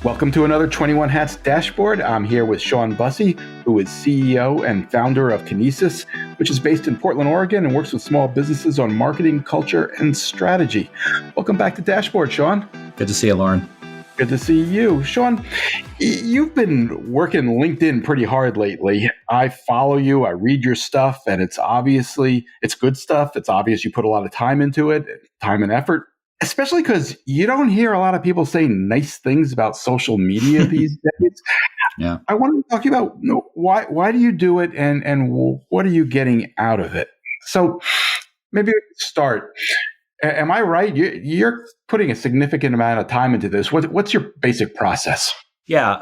Welcome to another 21 Hats Dashboard. I'm here with Sean Bussey, who is CEO and founder of Kinesis, which is based in Portland, Oregon, and works with small businesses on marketing, culture, and strategy. Welcome back to Dashboard, Sean. Good to see you, Lauren. Good to see you. Sean, you've been working LinkedIn pretty hard lately. I follow you, I read your stuff, and it's good stuff. It's obvious you put a lot of time into it, time and effort, especially because you don't hear a lot of people say nice things about social media these days. Yeah. I wanted to talk to you about why do you do it and what are you getting out of it? So maybe we could start. Am I right? You're putting a significant amount of time into this. What's your basic process? Yeah.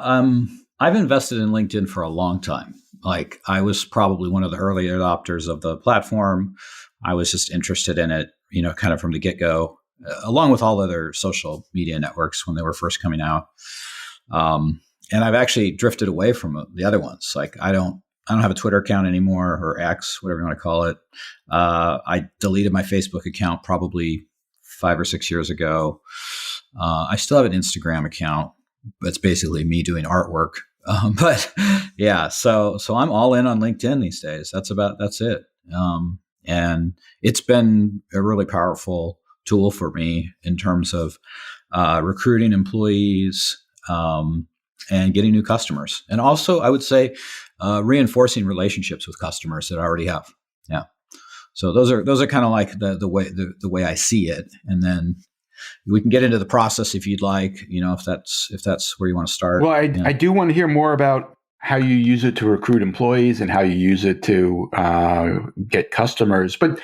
I've invested in LinkedIn for a long time. Like, I was probably one of the early adopters of the platform. I was just interested in it, kind of from the get-go, along with all other social media networks when they were first coming out. And I've actually drifted away from the other ones. Like, I don't have a Twitter account anymore, or X, whatever you want to call it. I deleted my Facebook account probably 5 or 6 years ago. I still have an Instagram account, but it's basically me doing artwork. But yeah, so I'm all in on LinkedIn these days. That's it. And it's been a really powerful tool for me in terms of recruiting employees and getting new customers, and also I would say reinforcing relationships with customers that I already have. Yeah. So those are kind of like the way I see it, and then we can get into the process if you'd like. If that's where you want to start. Well, I do want to hear more about how you use it to recruit employees and how you use it to get customers. But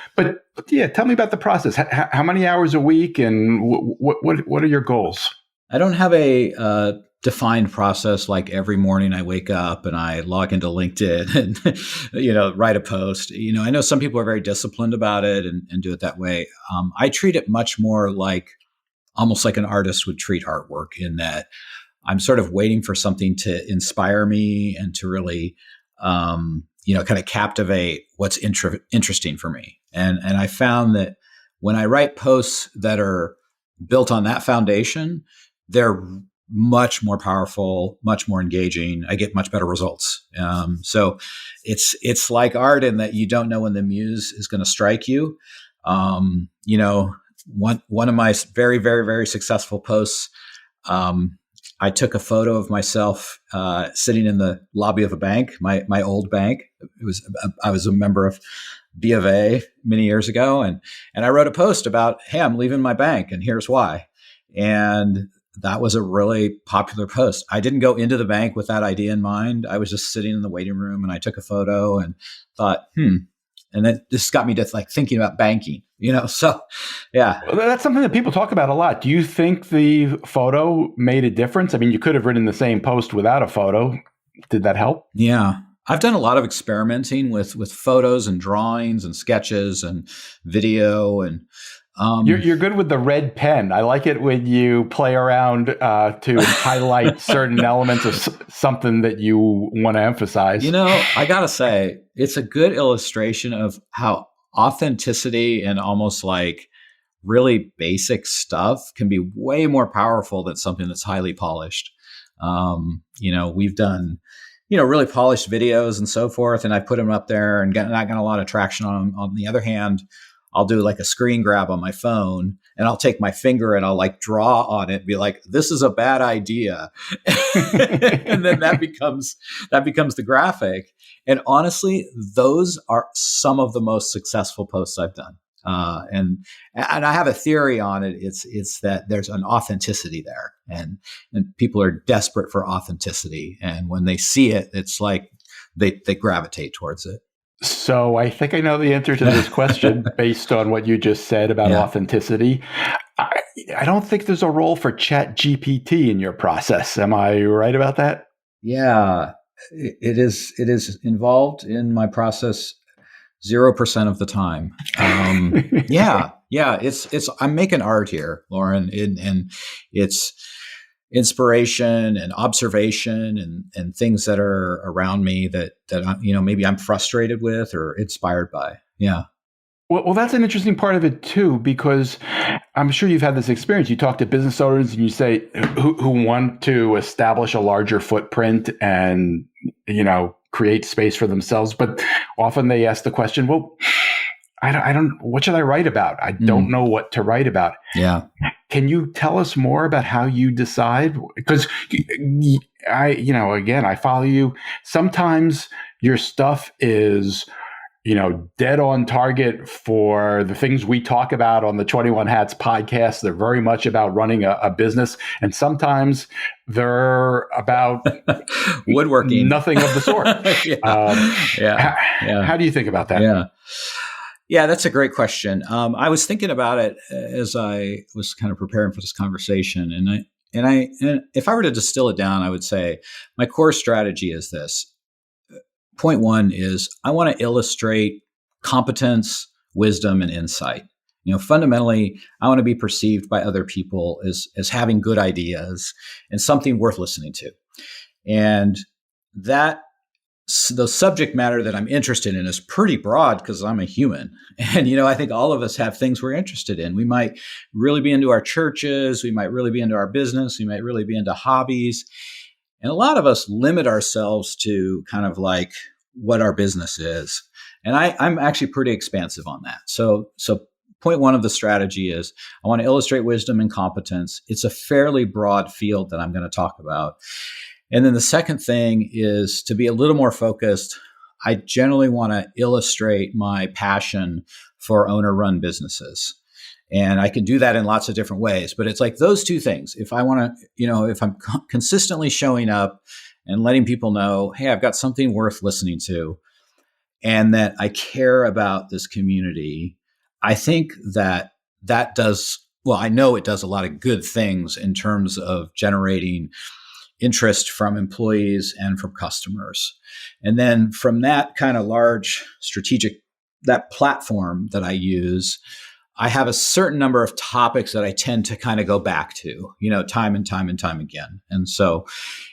yeah, tell me about the process. How many hours a week, and what are your goals? I don't have a defined process. Like, every morning I wake up and I log into LinkedIn and write a post. I know some people are very disciplined about it and do it that way. I treat it much more like almost like an artist would treat artwork, in that I'm sort of waiting for something to inspire me and to really, kind of captivate what's interesting for me. And I found that when I write posts that are built on that foundation, they're much more powerful, much more engaging. I get much better results. So it's like art in that you don't know when the muse is going to strike you. One of my very, very, very successful posts, I took a photo of myself sitting in the lobby of a bank, my old bank. I was a member of B of A many years ago, and I wrote a post about, hey, I'm leaving my bank, and here's why. And that was a really popular post. I didn't go into the bank with that idea in mind. I was just sitting in the waiting room, and I took a photo and thought, and then this got me to thinking about banking, so yeah. Well, that's something that people talk about a lot. Do you think the photo made a difference? I mean, you could have written the same post without a photo. Did that help? Yeah. I've done a lot of experimenting with photos and drawings and sketches and video, and you're good with the red pen. I like it when you play around to highlight certain elements of something that you want to emphasize. I gotta say, it's a good illustration of how authenticity and almost like really basic stuff can be way more powerful than something that's highly polished. We've done really polished videos and so forth, and I put them up there and not gotten a lot of traction on them. On the other hand, I'll do like a screen grab on my phone, and I'll take my finger and I'll draw on it and be like, this is a bad idea. And then that becomes the graphic. And honestly, those are some of the most successful posts I've done. And I have a theory on it. It's that there's an authenticity there, and people are desperate for authenticity. And when they see it, it's like they gravitate towards it. So I think I know the answer to this question based on what you just said about authenticity. I don't think there's a role for ChatGPT in your process. Am I right about that? Yeah, it is involved in my process 0% of the time. Yeah. It's I'm making art here, Lauren, and it's inspiration and observation and things that are around me that maybe I'm frustrated with or inspired by. Yeah. Well, that's an interesting part of it too, because I'm sure you've had this experience. You talk to business owners and you say who want to establish a larger footprint and, create space for themselves. But often they ask the question, well, I don't, what should I write about? I don't know what to write about. Yeah. Can you tell us more about how you decide? Because again, I follow you. Sometimes your stuff is, dead on target for the things we talk about on the 21 Hats podcast. They're very much about running a business. And sometimes they're about woodworking, nothing of the sort. How do you think about that? Yeah, that's a great question. I was thinking about it as I was kind of preparing for this conversation. And if I were to distill it down, I would say my core strategy is this. Point one is I want to illustrate competence, wisdom, and insight. Fundamentally, I want to be perceived by other people as having good ideas and something worth listening to. And the subject matter that I'm interested in is pretty broad because I'm a human. And, I think all of us have things we're interested in. We might really be into our churches. We might really be into our business. We might really be into hobbies. And a lot of us limit ourselves to kind of like what our business is. And I'm actually pretty expansive on that. So point one of the strategy is I want to illustrate wisdom and competence. It's a fairly broad field that I'm going to talk about. And then the second thing is to be a little more focused. I generally want to illustrate my passion for owner-run businesses. And I can do that in lots of different ways, but it's like those two things. If I want to, if I'm consistently showing up and letting people know, hey, I've got something worth listening to, and that I care about this community, I think that does, I know it does a lot of good things in terms of generating interest from employees and from customers. And then from that kind of large strategic, that platform that I use, I have a certain number of topics that I tend to kind of go back to, time and time and time again. And so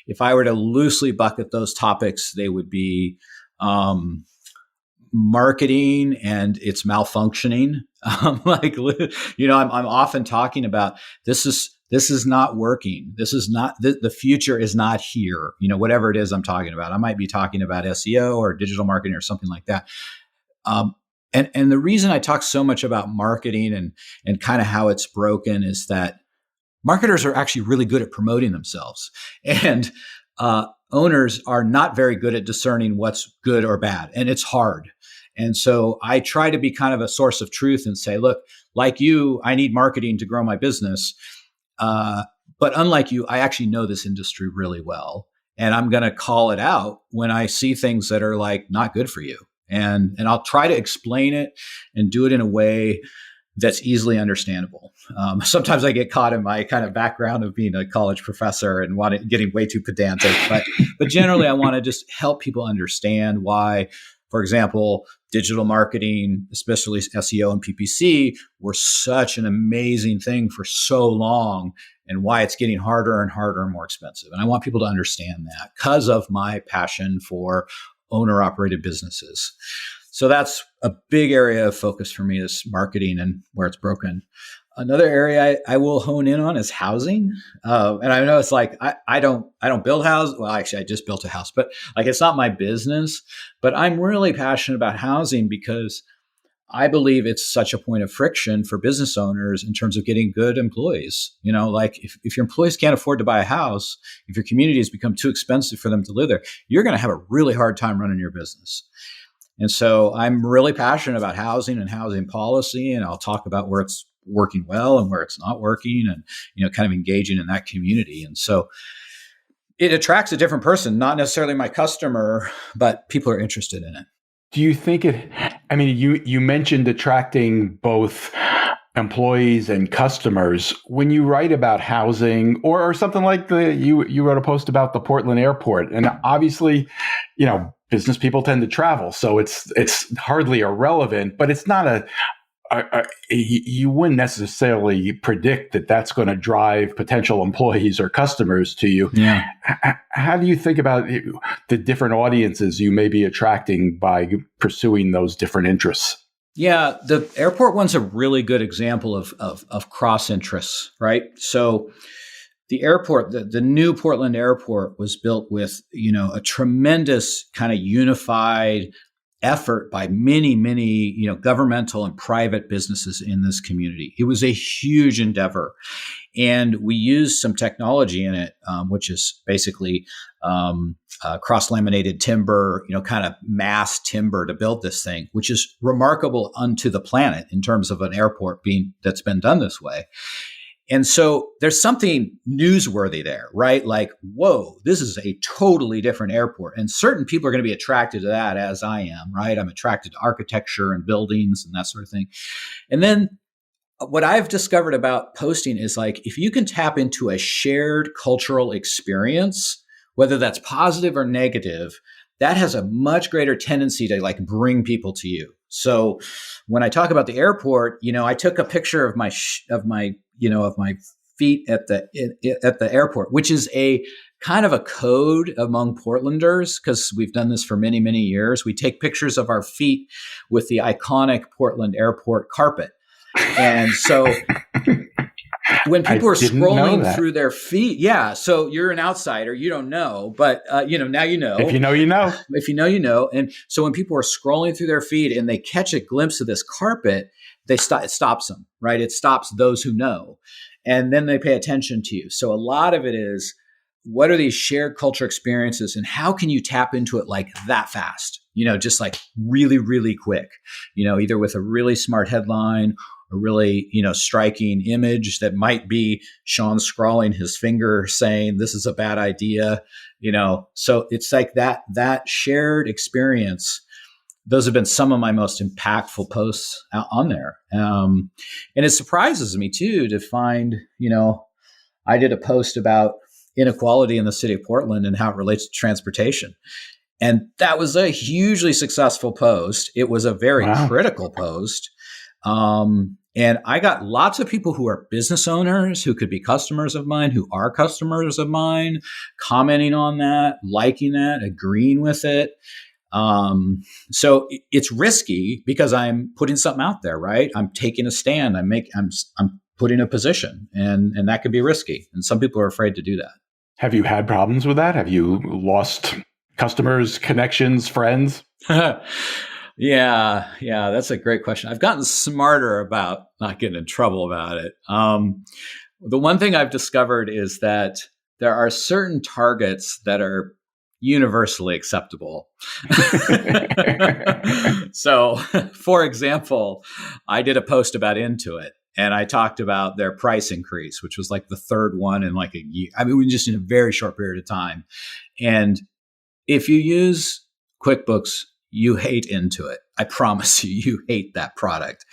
if I were to loosely bucket those topics, they would be marketing and its malfunctioning. I'm often talking about this is not working. This is not, the future is not here. Whatever it is I'm talking about. I might be talking about SEO or digital marketing or something like that. And the reason I talk so much about marketing and kind of how it's broken is that marketers are actually really good at promoting themselves, and owners are not very good at discerning what's good or bad, and it's hard. And so I try to be kind of a source of truth and say, look, like you, I need marketing to grow my business. But unlike you, I actually know this industry really well, and I'm going to call it out when I see things that are like not good for you. And I'll try to explain it and do it in a way that's easily understandable. Sometimes I get caught in my kind of background of being a college professor and getting way too pedantic, but generally I want to just help people understand why, for example, digital marketing, especially SEO and PPC, were such an amazing thing for so long, and why it's getting harder and harder and more expensive. And I want people to understand that because of my passion for owner-operated businesses. So that's a big area of focus for me, is marketing and where it's broken. Another area I will hone in on is housing. And I know it's like, I don't build houses. Well, actually, I just built a house, but like, it's not my business. But I'm really passionate about housing because I believe it's such a point of friction for business owners in terms of getting good employees. Like if your employees can't afford to buy a house, if your community has become too expensive for them to live there, you're going to have a really hard time running your business. And so I'm really passionate about housing and housing policy, and I'll talk about where it's working well and where it's not working, and, kind of engaging in that community. And so it attracts a different person, not necessarily my customer, but people are interested in it. Do you think you mentioned attracting both employees and customers. When you write about housing or something like you wrote a post about the Portland airport, and obviously, business people tend to travel, so it's hardly irrelevant, but it's not you wouldn't necessarily predict that that's going to drive potential employees or customers to you. Yeah. How do you think about the different audiences you may be attracting by pursuing those different interests? Yeah, the airport one's a really good example of cross interests, right? So the airport, the new Portland airport was built with, a tremendous kind of unified effort by many, governmental and private businesses in this community. It was a huge endeavor. And we used some technology in it, which is basically cross-laminated timber, kind of mass timber to build this thing, which is remarkable unto the planet in terms of an airport that's been done this way. And so there's something newsworthy there, right? Like, whoa, this is a totally different airport. And certain people are going to be attracted to that, as I am, right? I'm attracted to architecture and buildings and that sort of thing. And then what I've discovered about posting is like, if you can tap into a shared cultural experience, whether that's positive or negative, that has a much greater tendency to like bring people to you. So when I talk about the airport, I took a picture of my feet at the airport, which is a kind of a code among Portlanders, because we've done this for many, many years. We take pictures of our feet with the iconic Portland airport carpet. And so when people are scrolling through their feet, so you're an outsider, you don't know, but now you know. If you know, you know. If you know, you know. And so when people are scrolling through their feed and they catch a glimpse of this carpet, it stops them, right? It stops those who know. And then they pay attention to you. So a lot of it is, what are these shared culture experiences and how can you tap into it like that fast? Just like really, really quick, either with a really smart headline, a really, striking image that might be Sean scrawling his finger saying, this is a bad idea, so it's like that shared experience. Those have been some of my most impactful posts on there. And it surprises me too, to find, I did a post about inequality in the city of Portland and how it relates to transportation. And that was a hugely successful post. It was a very critical post. And I got lots of people who are business owners, who could be customers of mine, who are customers of mine, commenting on that, liking that, agreeing with it. So it's risky because I'm putting something out there, right? I'm taking a stand. I'm putting a position, and that could be risky. And some people are afraid to do that. Have you had problems with that? Have you lost customers, connections, friends? Yeah, that's a great question. I've gotten smarter about not getting in trouble about it. The one thing I've discovered is that there are certain targets that are universally acceptable. So, for example, I did a post about Intuit, and I talked about their price increase, which was like the third one in like a year. I mean, just in a very short period of time. And if you use QuickBooks, you hate Intuit. I promise you hate that product.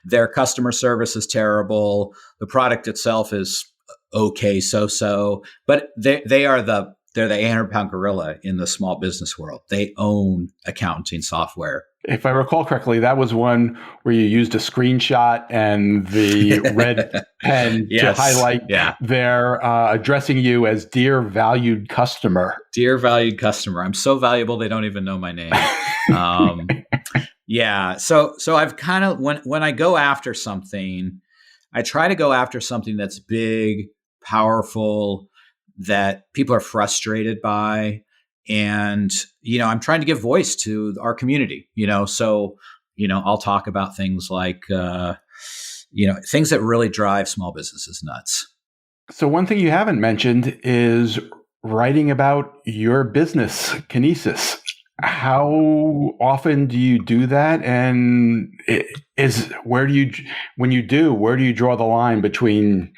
Their customer service is terrible. The product itself is okay, so, but they're the 800-pound gorilla in the small business world. They own accounting software. If I recall correctly, that was one where you used a screenshot and the red pen to highlight their addressing you as dear valued customer. Dear valued customer. I'm so valuable they don't even know my name. So I've kind of, when I go after something, I try to go after something that's big, powerful, that people are frustrated by. And, I'm trying to give voice to our community, so, I'll talk about things like, things that really drive small businesses nuts. So one thing you haven't mentioned is writing about your business, Kinesis. How often do you do that? And where do you draw the line between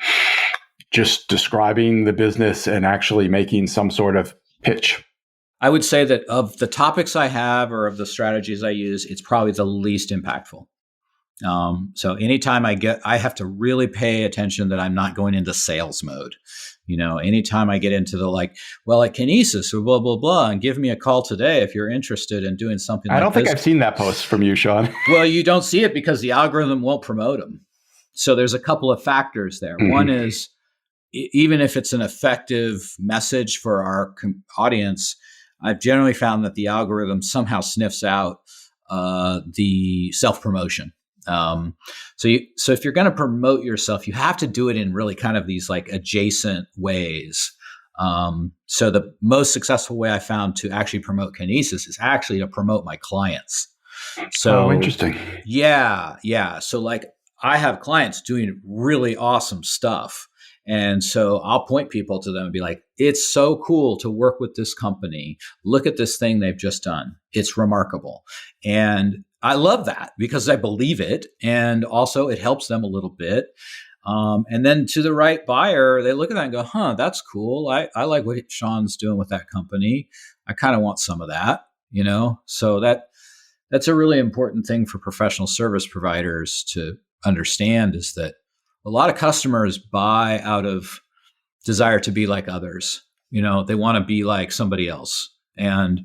just describing the business and actually making some sort of pitch? I would say that of the topics I have or of the strategies I use, it's probably the least impactful. So anytime I have to really pay attention that I'm not going into sales mode. Anytime I get into the at Kinesis or blah, blah, blah, and give me a call today if you're interested in doing something like this. I don't think I've seen that post from you, Sean. Well, you don't see it because the algorithm won't promote them. So there's a couple of factors there. Mm-hmm. One is, even if it's an effective message for our audience, I've generally found that the algorithm somehow sniffs out the self-promotion. So if you're going to promote yourself, you have to do it in really kind of these like adjacent ways. So the most successful way I found to actually promote Kinesis is actually to promote my clients. So interesting. Yeah. So like I have clients doing really awesome stuff. And so I'll point people to them and be like, it's so cool to work with this company. Look at this thing they've just done. It's remarkable. And I love that because I believe it. And also it helps them a little bit. And then to the right buyer, they look at that and go, that's cool. I like what Sean's doing with that company. I kind of want some of that, So that's a really important thing for professional service providers to understand is that a lot of customers buy out of desire to be like others. They want to be like somebody else. And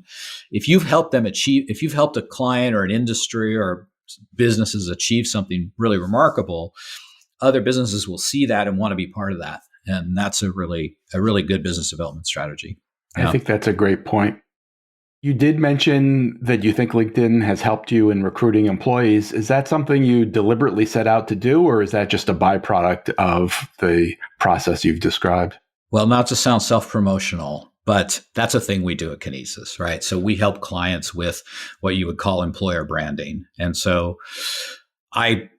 if you've helped a client or an industry or businesses achieve something really remarkable, other businesses will see that and want to be part of that. And that's a really good business development strategy. I think that's a great point. You did mention that you think LinkedIn has helped you in recruiting employees. Is that something you deliberately set out to do, or is that just a byproduct of the process you've described? Well, not to sound self-promotional, but that's a thing we do at Kinesis, right? So we help clients with what you would call employer branding. And so I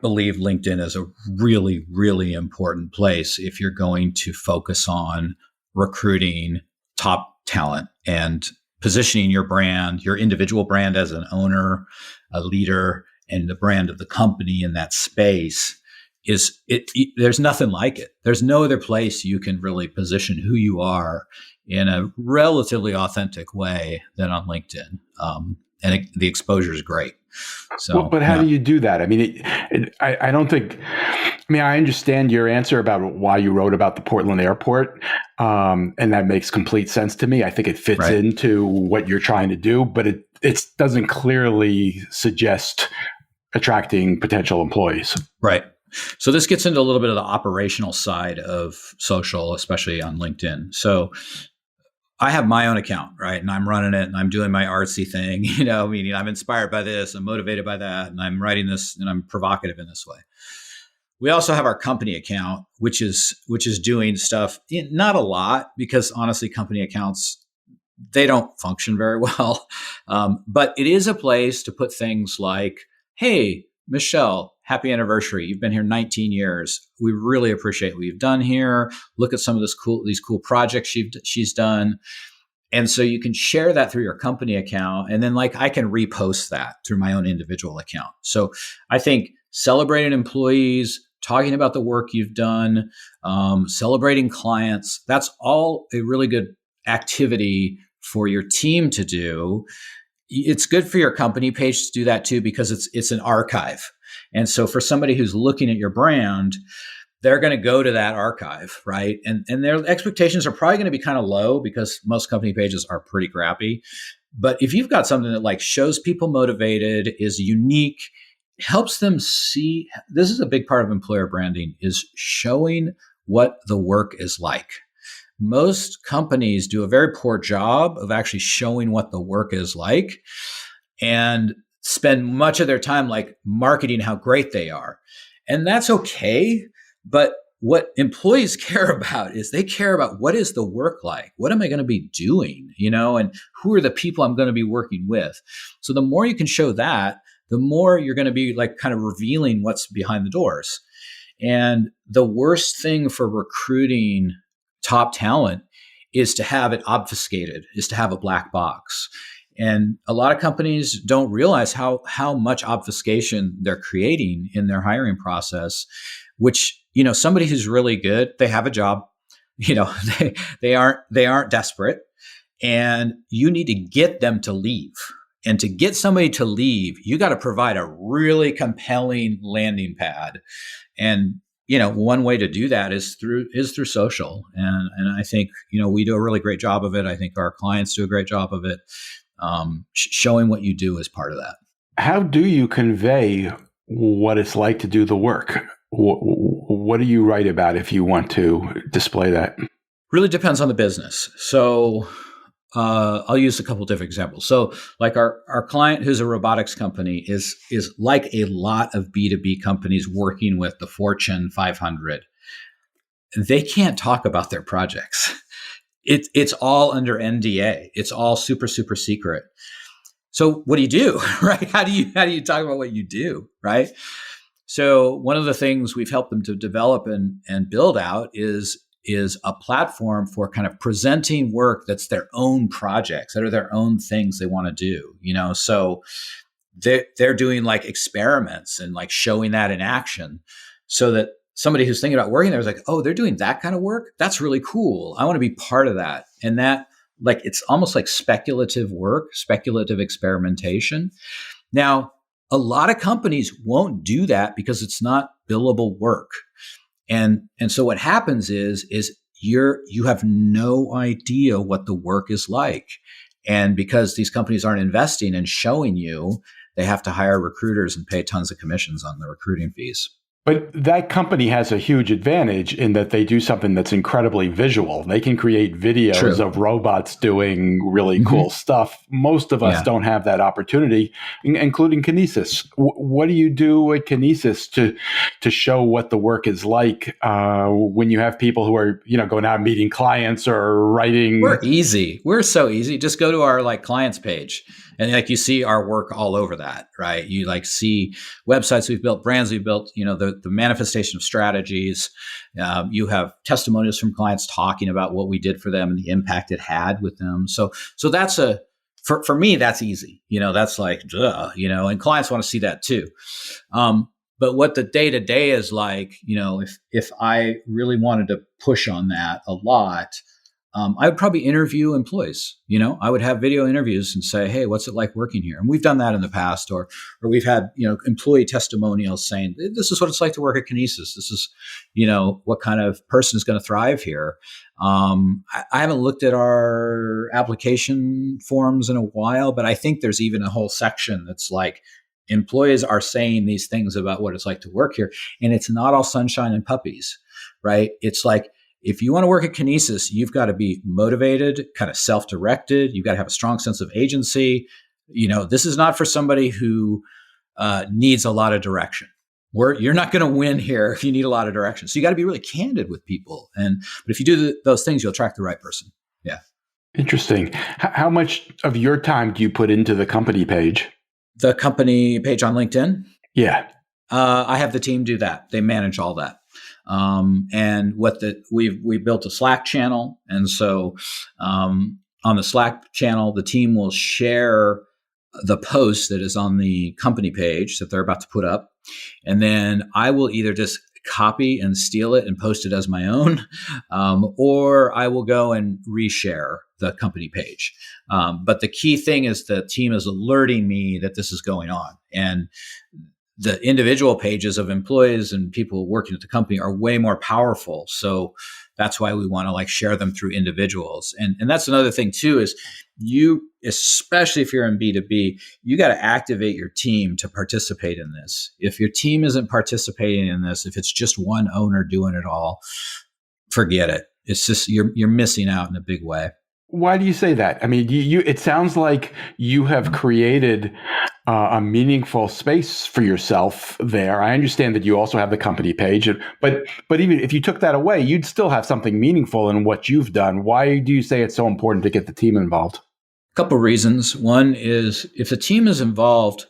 believe LinkedIn is a really, really important place if you're going to focus on recruiting top talent and positioning your brand, your individual brand as an owner, a leader, and the brand of the company in that space there's nothing like it. There's no other place you can really position who you are in a relatively authentic way than on LinkedIn. The exposure is great. So, but how do you do that? I mean, I don't think. I mean, I understand your answer about why you wrote about the Portland airport, and that makes complete sense to me. I think it fits into what you're trying to do, but it doesn't clearly suggest attracting potential employees. Right. So this gets into a little bit of the operational side of social, especially on LinkedIn. So I have my own account, right? And I'm running it and I'm doing my artsy thing, meaning I'm inspired by this, I'm motivated by that, and I'm writing this and I'm provocative in this way. We also have our company account, which is doing stuff, not a lot, because honestly, company accounts, they don't function very well. But it is a place to put things like, hey, Michelle, happy anniversary. You've been here 19 years. We really appreciate what you've done here. Look at some of these cool projects she's done. And so you can share that through your company account. And then I can repost that through my own individual account. So I think celebrating employees, talking about the work you've done, celebrating clients, that's all a really good activity for your team to do. It's good for your company page to do that too, because it's an archive. And so for somebody who's looking at your brand, they're going to go to that archive, right? And their expectations are probably going to be kind of low because most company pages are pretty crappy. But if you've got something that shows people motivated, is unique, helps them see, this is a big part of employer branding, is showing what the work is like. Most companies do a very poor job of actually showing what the work is like and spend much of their time marketing how great they are. And that's okay. But what employees care about is they care about what is the work like? What am I going to be doing? And who are the people I'm going to be working with? So the more you can show that, the more you're going to be kind of revealing what's behind the doors. And the worst thing for recruiting top talent is to have it obfuscated, is to have a black box. And a lot of companies don't realize how much obfuscation they're creating in their hiring process, which, somebody who's really good, they have a job, they aren't desperate, and you need to get them to leave. And to get somebody to leave, you got to provide a really compelling landing pad. And one way to do that is through social. And I think, we do a really great job of it. I think our clients do a great job of it. Showing what you do is part of that. How do you convey what it's like to do the work? What do you write about if you want to display that? Really depends on the business. So I'll use a couple different examples. So, like our client, who's a robotics company, is like a lot of B2B companies working with the Fortune 500. They can't talk about their projects. It's all under NDA. It's all super secret. So, what do you do, right? How do you talk about what you do, right? So, one of the things we've helped them to develop and build out is a platform for kind of presenting work that's their own projects, that are their own things they want to do, so they're doing like experiments and like showing that in action, so that somebody who's thinking about working there is like, oh, they're doing that kind of work, that's really cool, I want to be part of that. And that, like, it's almost like speculative work, speculative experimentation. Now, a lot of companies won't do that because it's not billable work. And so what happens is you have no idea what the work is like. And because these companies aren't investing and showing you, they have to hire recruiters and pay tons of commissions on the recruiting fees. But that company has a huge advantage in that they do something that's incredibly visual. They can create videos of robots doing really cool stuff. Most of us don't have that opportunity, including Kinesis. What do you do at Kinesis to show what the work is like when you have people who are, going out meeting clients or writing? We're easy. We're so easy. Just go to our like clients page. And like you see our work all over that, right? You like see websites we've built, brands we've built, the manifestation of strategies. You have testimonials from clients talking about what we did for them and the impact it had with them. So that's for me, that's easy. That's like, and clients want to see that too. But what the day to day is like, if I really wanted to push on that a lot, I would probably interview employees. I would have video interviews and say, hey, what's it like working here? And we've done that in the past, or we've had, employee testimonials saying, this is what it's like to work at Kinesis. This is, what kind of person is going to thrive here. I haven't looked at our application forms in a while, but I think there's even a whole section that's like, employees are saying these things about what it's like to work here. And it's not all sunshine and puppies, right? It's like, if you want to work at Kinesis, you've got to be motivated, kind of self-directed. You've got to have a strong sense of agency. This is not for somebody who needs a lot of direction. You're not going to win here if you need a lot of direction. So you got to be really candid with people. But if you do those things, you'll attract the right person. Yeah. Interesting. How much of your time do you put into the company page? The company page on LinkedIn? Yeah. I have the team do that. They manage all that. And we built a Slack channel. And so, on the Slack channel, the team will share the post that is on the company page that they're about to put up. And then I will either just copy and steal it and post it as my own, or I will go and reshare the company page. But the key thing is the team is alerting me that this is going on. And the individual pages of employees and people working at the company are way more powerful. So that's why we want to like share them through individuals. And that's another thing too, is you, especially if you're in B2B, you got to activate your team to participate in this. If your team isn't participating in this, if it's just one owner doing it all, forget it. It's just, you're missing out in a big way. Why do you say that? I mean, it sounds like you have created a meaningful space for yourself there. I understand that you also have the company page, but even if you took that away, you'd still have something meaningful in what you've done. Why do you say it's so important to get the team involved? A couple of reasons. One is if the team is involved,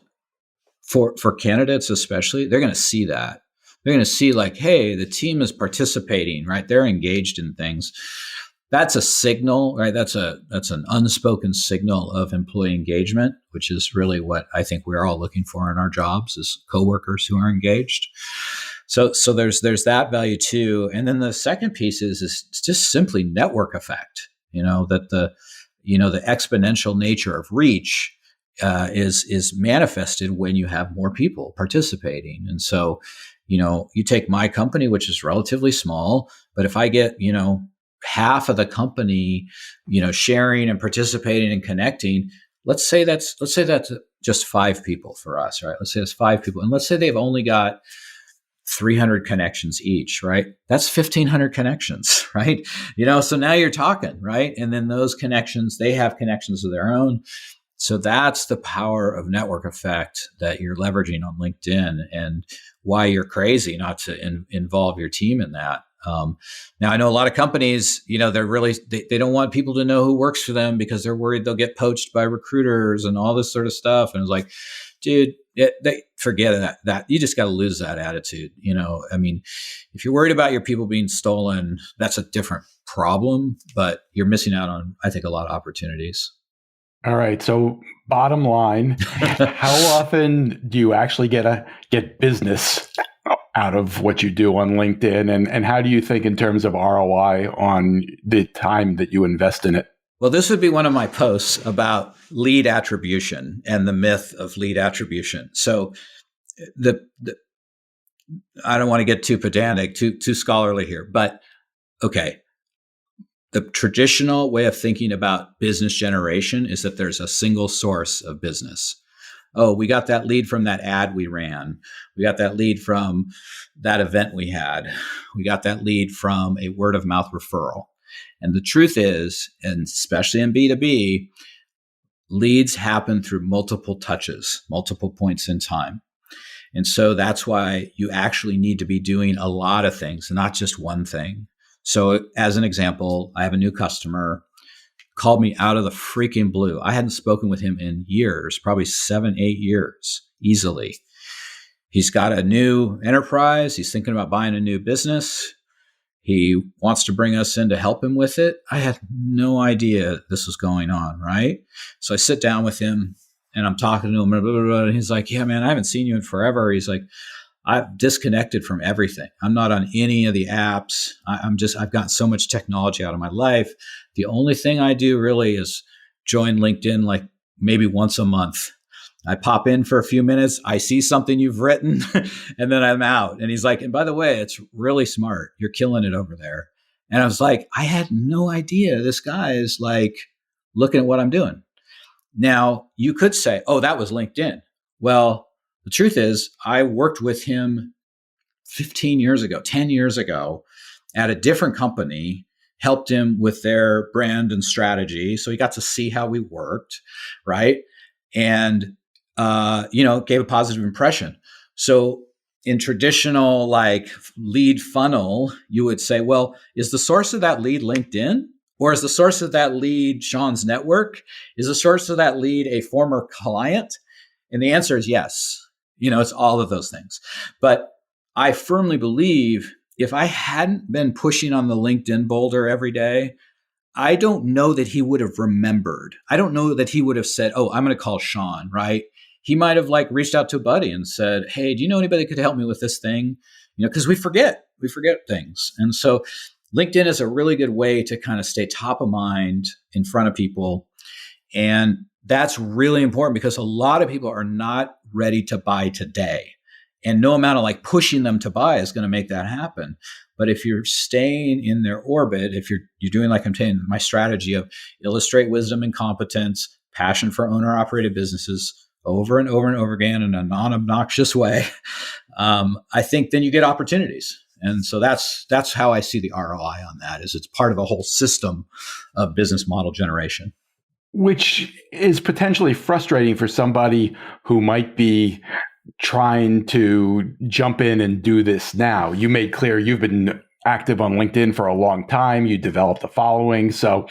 for candidates especially, they're going to see that. They're going to see like, hey, the team is participating, right? They're engaged in things. That's a signal, right? That's an unspoken signal of employee engagement, which is really what I think we're all looking for in our jobs, is coworkers who are engaged. So there's that value too. And then the second piece is just simply network effect. That the exponential nature of reach is manifested when you have more people participating. And so, you take my company, which is relatively small, but if I get, half of the company, sharing and participating and connecting, let's say that's just 5 people for us, right? Let's say it's 5 people. And let's say they've only got 300 connections each, right? That's 1,500 connections, right? So now you're talking, right? And then those connections, they have connections of their own. So that's the power of network effect that you're leveraging on LinkedIn, and why you're crazy not to involve your team in that. Now, I know a lot of companies, they're really, they don't want people to know who works for them because they're worried they'll get poached by recruiters and all this sort of stuff. And it's like, dude, they forget that you just got to lose that attitude. If you're worried about your people being stolen, that's a different problem, but you're missing out on, I think, a lot of opportunities. All right. So bottom line, how often do you actually get business out of what you do on LinkedIn? And how do you think in terms of ROI on the time that you invest in it? Well, this would be one of my posts about lead attribution and the myth of lead attribution. So I don't want to get too pedantic, too scholarly here, but okay. The traditional way of thinking about business generation is that there's a single source of business. Oh, we got that lead from that ad we ran. We got that lead from that event we had. We got that lead from a word of mouth referral. And the truth is, and especially in B2B, leads happen through multiple touches, multiple points in time. And so that's why you actually need to be doing a lot of things, not just one thing. So as an example, I have a new customer called me out of the freaking blue. I hadn't spoken with him in years, probably 7-8 years, easily. He's got a new enterprise. He's thinking about buying a new business. He wants to bring us in to help him with it. I had no idea this was going on, right? So I sit down with him and I'm talking to him, blah, blah, blah, and he's like, yeah, man, I haven't seen you in forever. He's like, I've disconnected from everything. I'm not on any of the apps. I've gotten so much technology out of my life. The only thing I do really is join LinkedIn like maybe once a month. I pop in for a few minutes. I see something you've written and then I'm out. And he's like, and by the way, it's really smart. You're killing it over there. And I was like, I had no idea this guy is like looking at what I'm doing. Now you could say, oh, that was LinkedIn. Well, the truth is, I worked with him 15 years ago, 10 years ago at a different company, helped him with their brand and strategy. So he got to see how we worked, right? And, gave a positive impression. So in traditional like lead funnel, you would say, well, is the source of that lead LinkedIn? Or is the source of that lead Sean's network? Is the source of that lead a former client? And the answer is yes. It's all of those things. But I firmly believe if I hadn't been pushing on the LinkedIn boulder every day, I don't know that he would have remembered. I don't know that he would have said, oh, I'm going to call Sean, right? He might have like reached out to a buddy and said, hey, do you know anybody that could help me with this thing? Because we forget things. And so LinkedIn is a really good way to kind of stay top of mind in front of people. And that's really important because a lot of people are not ready to buy today. And no amount of like pushing them to buy is going to make that happen. But if you're staying in their orbit, if you're doing like I'm saying, my strategy of illustrate wisdom and competence, passion for owner operated businesses over and over and over again in a non-obnoxious way, I think then you get opportunities. And so that's how I see the ROI on that is it's part of a whole system of business model generation. Which is potentially frustrating for somebody who might be trying to jump in and do this now. You made clear you've been active on LinkedIn for a long time. You developed a following. So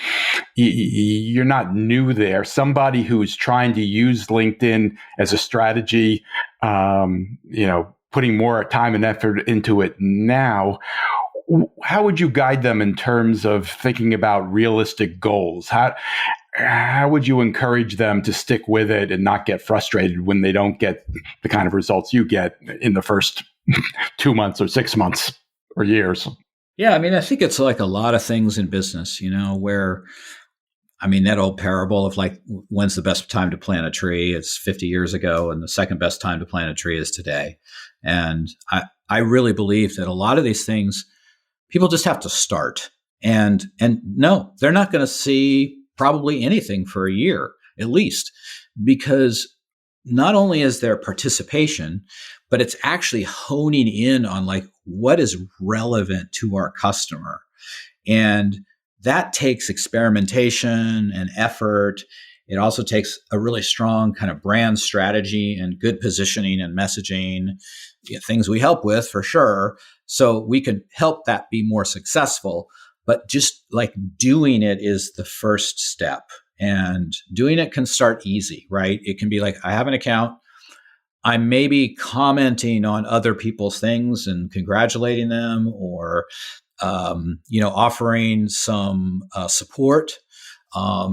you're not new there. Somebody who's trying to use LinkedIn as a strategy, putting more time and effort into it now, how would you guide them in terms of thinking about realistic goals? How would you encourage them to stick with it and not get frustrated when they don't get the kind of results you get in the first 2 months or 6 months or years? Yeah, I think it's like a lot of things in business, where, that old parable of like, when's the best time to plant a tree? It's 50 years ago, and the second best time to plant a tree is today. And I really believe that a lot of these things, people just have to start. And no, they're not going to see probably anything for a year, at least, because not only is there participation, but it's actually honing in on like what is relevant to our customer. And that takes experimentation and effort. It also takes a really strong kind of brand strategy and good positioning and messaging, things we help with for sure. So we can help that be more successful. But just like doing it is the first step. And doing it can start easy, right? It can be like, I have an account. I'm maybe commenting on other people's things and congratulating them, or offering some support. A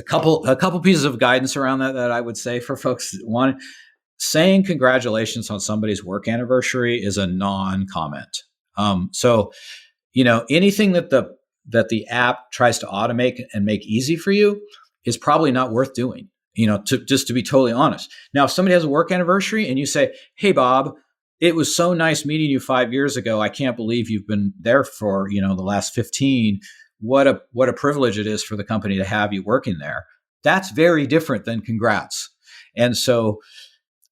couple pieces of guidance around that I would say for folks. One, saying congratulations on somebody's work anniversary is a non-comment. So anything that the app tries to automate and make easy for you is probably not worth doing. To be totally honest. Now, if somebody has a work anniversary and you say, "Hey, Bob, it was so nice meeting you 5 years ago. I can't believe you've been there for the last 15. What a privilege it is for the company to have you working there." That's very different than congrats. And so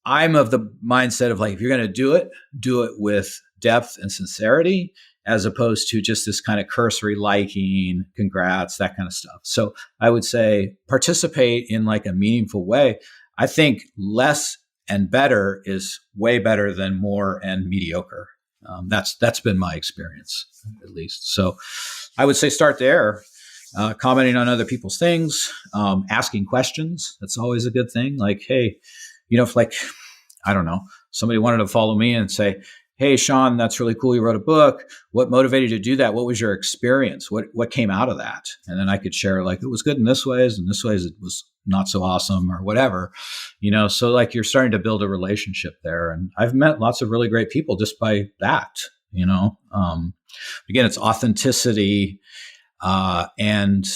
I'm of the mindset of like, if you're going to do it with depth and sincerity, as opposed to just this kind of cursory liking, congrats, that kind of stuff. So I would say participate in like a meaningful way. I think less and better is way better than more and mediocre. That's been my experience, at least. So I would say start there, commenting on other people's things, asking questions. That's always a good thing. Like, hey, if like, I don't know, somebody wanted to follow me and say, "Hey, Sean, that's really cool. You wrote a book. What motivated you to do that? What was your experience? What came out of that?" And then I could share like, it was good in this ways, and this ways it was not so awesome, or whatever, So like you're starting to build a relationship there. And I've met lots of really great people just by that, Again, it's authenticity and,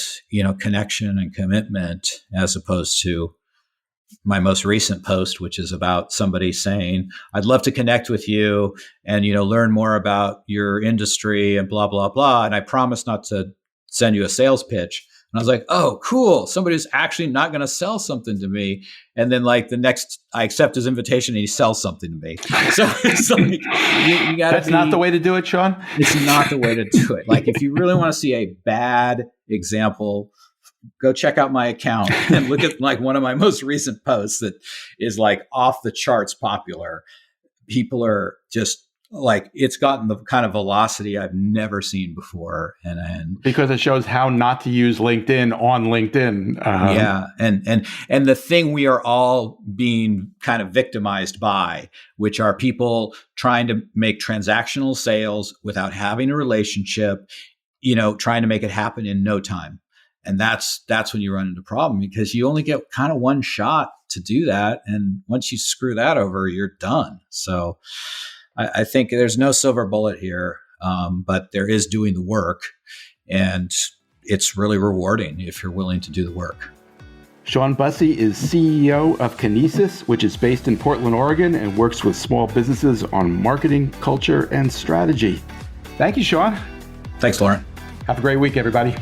connection and commitment, as opposed to my most recent post, which is about somebody saying, "I'd love to connect with you and, learn more about your industry and blah, blah, blah. And I promise not to send you a sales pitch." And I was like, "Oh, cool. Somebody's actually not going to sell something to me." And then like the next, I accept his invitation and he sells something to me. So it's like, you got to That's not the way to do it, Sean. It's not the way to do it. Like if you really want to see a bad example, go check out my account and look at like one of my most recent posts that is like off the charts popular. People are just like, it's gotten the kind of velocity I've never seen before. And because it shows how not to use LinkedIn on LinkedIn. Yeah. And the thing we are all being kind of victimized by, which are people trying to make transactional sales without having a relationship, trying to make it happen in no time. And that's when you run into a problem, because you only get kind of one shot to do that. And once you screw that over, you're done. So I think there's no silver bullet here, but there is doing the work. And it's really rewarding if you're willing to do the work. Sean Bussey is CEO of Kinesis, which is based in Portland, Oregon, and works with small businesses on marketing, culture, and strategy. Thank you, Sean. Thanks, Lauren. Have a great week, everybody.